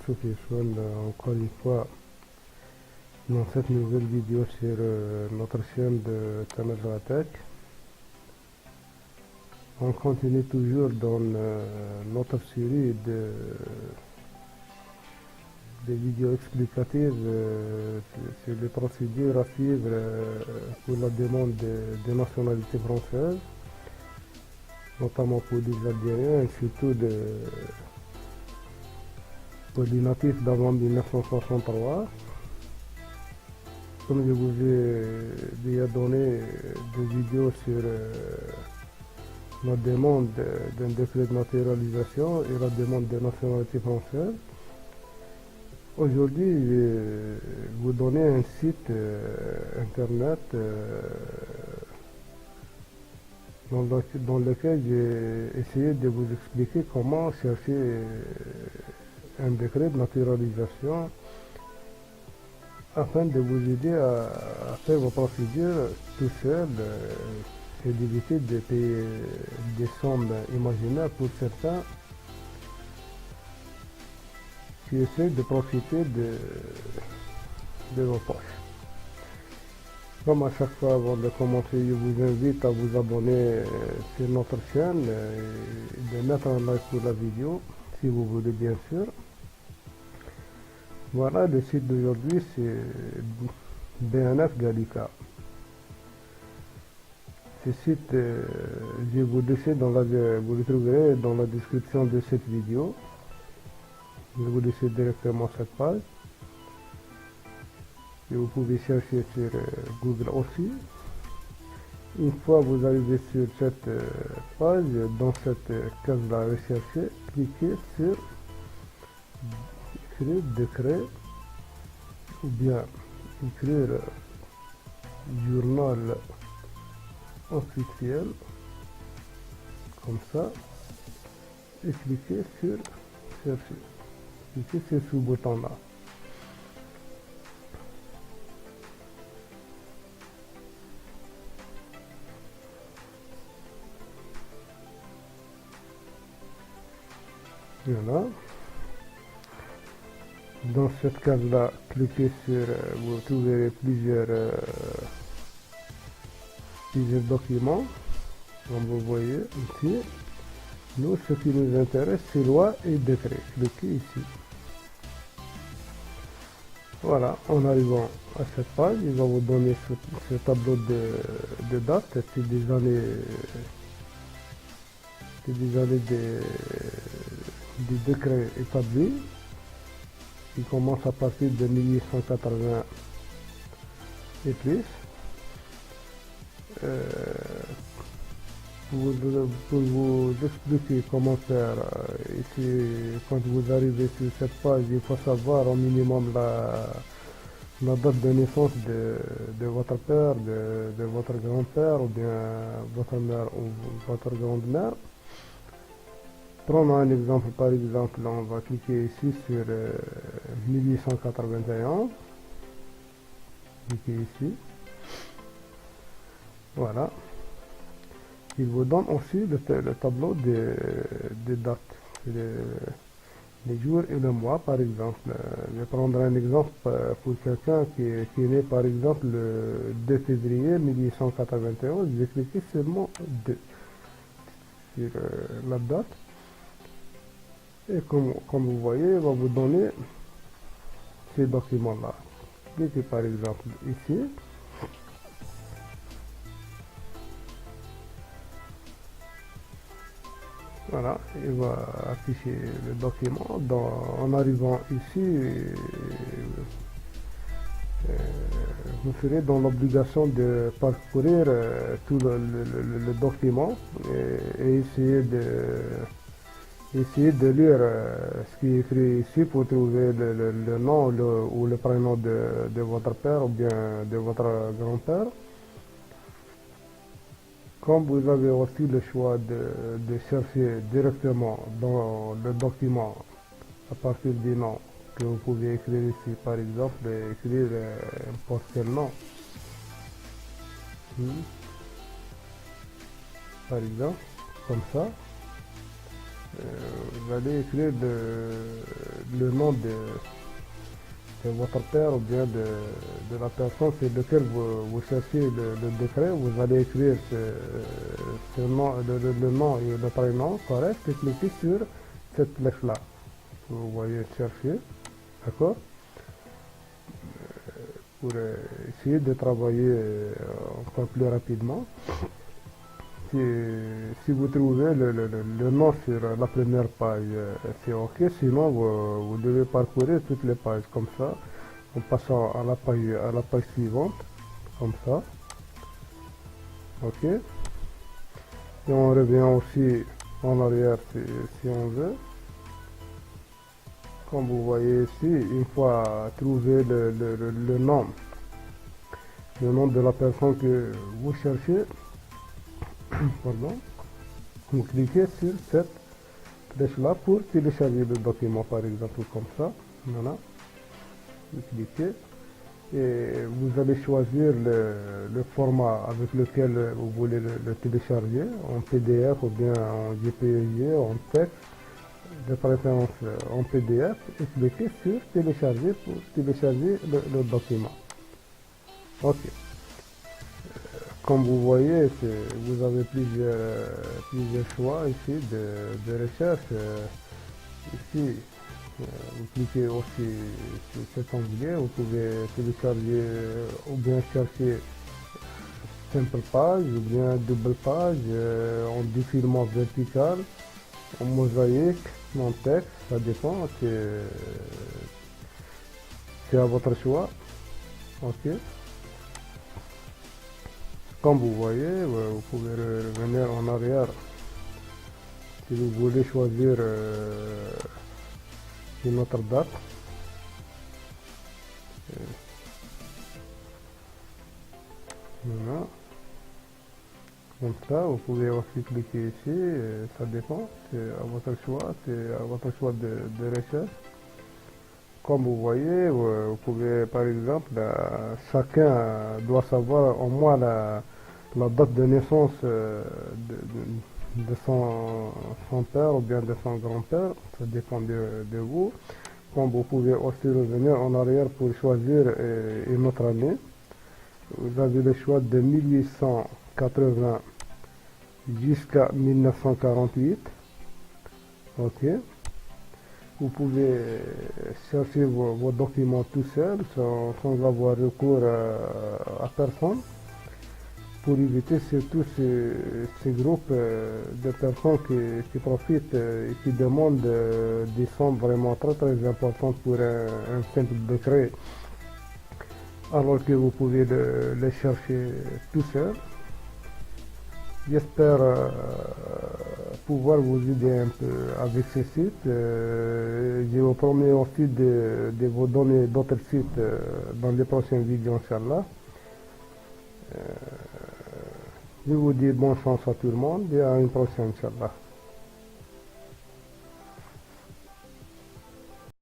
Sophie Chouane, encore une fois dans cette nouvelle vidéo sur notre chaîne de Canada Tech. On continue toujours dans notre série de vidéos explicatives sur les procédures à suivre pour la demande de nationalité française, notamment pour les Algériens et surtout pour les natifs d'avant 1963. Comme je vous ai déjà donné des vidéos sur la demande d'un décret de naturalisation et la demande de nationalité française, aujourd'hui je vais vous donner un site internet dans lequel j'ai essayé de vous expliquer comment chercher un décret de naturalisation afin de vous aider à faire vos procédures tout seul et d'éviter de payer des sommes imaginaires pour certains qui essaient de profiter de vos poches. Comme à chaque fois avant de commencer, je vous invite à vous abonner sur notre chaîne et de mettre un like pour la vidéo si vous voulez, bien sûr. Voilà, le site d'aujourd'hui c'est BNF Gallica. Ce site, je vais vous laisser vous le trouverez dans la description de cette vidéo. Je vais vous laisser directement cette page. Et vous pouvez chercher sur Google aussi. Une fois vous arrivez sur cette page, dans cette case-là, rechercher, cliquez sur écrire décret ou bien écrire journal officiel, comme ça, et cliquez sur chercher. Cliquez sur ce bouton-là. Voilà. Dans cette case-là, cliquez sur, vous trouverez plusieurs documents, comme vous voyez ici. Nous, ce qui nous intéresse, c'est loi et décret. Cliquez ici. Voilà, en arrivant à cette page, il va vous donner ce tableau de dates. C'est des années, des décrets établis qui commencent à partir de 1880 et plus. Pour vous expliquer comment faire, ici, quand vous arrivez sur cette page, il faut savoir au minimum la date de naissance de votre père, de votre grand-père ou bien votre mère ou votre grande-mère. Prenons un exemple, par exemple, on va cliquer ici sur 1881. Cliquez ici. Voilà. Il vous donne aussi le tableau des dates, les jours et le mois, par exemple. Je vais prendre un exemple pour quelqu'un qui est né, par exemple, le 2 février 1891. Je vais cliquer seulement sur la date. Et comme vous voyez, il va vous donner ces documents-là. Cliquez par exemple ici. Voilà, il va afficher le document. En arrivant ici, vous serez dans l'obligation de parcourir tout le document et essayer de lire ce qui est écrit ici pour trouver le nom ou le prénom de votre père ou bien de votre grand-père. Comme vous avez aussi le choix de chercher directement dans le document à partir du nom que vous pouvez écrire ici, par exemple, écrire n'importe quel nom. Par exemple, comme ça. Vous allez écrire le nom de votre père ou bien de la personne sur laquelle vous cherchez le décret. Vous allez écrire ce nom, le nom et le prénom correct et cliquer sur cette flèche-là. Vous voyez chercher, d'accord? Pour essayer de travailler encore plus rapidement. Si vous trouvez le nom sur la première page, c'est ok. Sinon, vous devez parcourir toutes les pages comme ça, en passant à la page suivante, comme ça. Ok. Et on revient aussi en arrière si on veut. Comme vous voyez ici, une fois trouvé le nom de la personne que vous cherchez, pardon, vous cliquez sur cette flèche-là pour télécharger le document, par exemple, comme ça. Voilà. Vous cliquez et vous allez choisir le format avec lequel vous voulez le télécharger, en PDF ou bien en JPG, en texte, de préférence en PDF, et cliquez sur télécharger pour télécharger le document. Ok. Comme vous voyez, vous avez plusieurs choix ici de recherche. Ici, vous cliquez aussi sur cet onglet, vous pouvez télécharger ou bien chercher simple page ou bien double page, en défilement vertical, en mosaïque, en texte, ça dépend, c'est à votre choix. Ok. Comme vous voyez, vous pouvez revenir en arrière si vous voulez choisir une autre date. Voilà. Comme ça, vous pouvez aussi cliquer ici, ça dépend, c'est à votre choix, de recherche. Comme vous voyez, vous pouvez par exemple, chacun doit savoir au moins la date de naissance de son père ou bien de son grand-père, ça dépend de vous. Comme vous pouvez aussi revenir en arrière pour choisir une autre année. Vous avez le choix de 1880 jusqu'à 1948. Ok. Vous pouvez chercher vos documents tout seul sans avoir recours à personne, pour éviter surtout ces groupes de personnes qui profitent et qui demandent des sommes vraiment très très importantes pour un simple décret, alors que vous pouvez les chercher tout seul. J'espère pouvoir vous aider un peu avec ce site. Je vous promets aussi de vous donner d'autres sites dans les prochaines vidéos, Inch'Allah. Je vous dis bonne chance à tout le monde et à une prochaine, Inch'Allah.